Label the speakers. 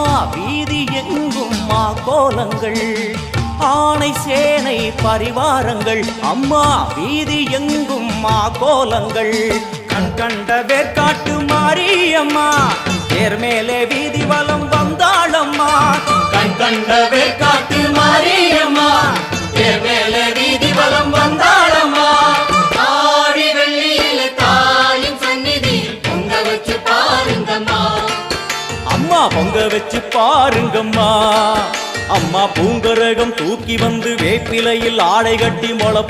Speaker 1: அம்மா வீதி எங்கும் மா கோலங்கள், ஆணை சேனை பரிவாரங்கள். அம்மா வீதி எங்கும் மா கோலங்கள், கண் கண்ட வேற்காட்டு மாரியம்மா தேர் மேலே வீதி வலம் வந்தாளம்மா. கண் கண்ட வேற்காட்டு மாரியம்மா தேர் மேலே வீதி வலம் வந்தாளம்மா.
Speaker 2: ஆடி வெள்ளியில தாயின் சந்நிதி பொங்க வச்சு பாருங்கம்மா.
Speaker 1: அம்மா பொங்க வச்சு பாருங்கம்மா. அம்மா பூங்கரகம் தூக்கி வந்து வேப்பிலையில் ஆடை கட்டி முளப்ப